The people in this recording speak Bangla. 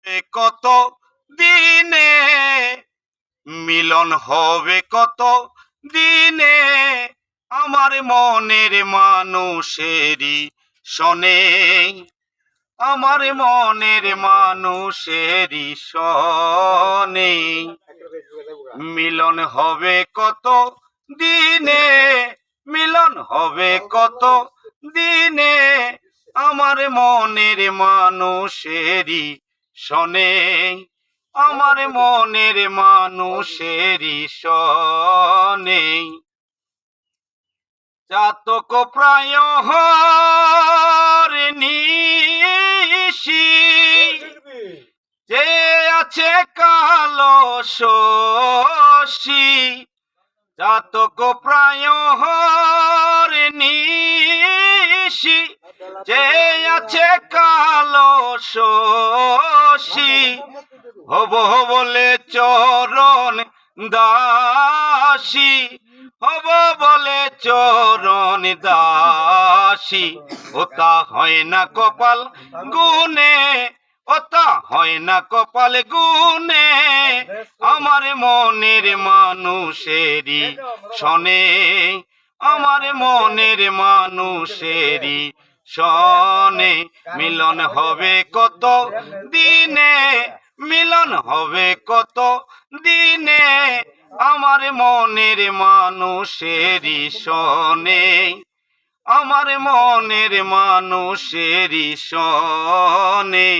কত দিনে মিলন হবে কত দিনে আমার মনের মানুষেরই শনে আমার মনের মানুষেরই শনে মিলন হবে কত দিনে মিলন হবে কত দিনে আমার মনের মানুষেরই শনে আমার মনের মানুষেরই শনে চাতক প্রায় নিশি যে আছে কালো শশী চাতক প্রায় নিশি যে আছে কালো শশী হব বলে চরণ দাসী হব বলে চরণ দাসী ওটা হয় না কপাল গুনে ওটা হয় না কপাল গুনে আমার মনের মানুষেরই শনে আমার মনের মানুষেরই শনে মিলন হবে কত দিনে মিলন হবে কত দিনে আমার মনের মানুষেরই শনে আমার মনের মানুষেরই শনে।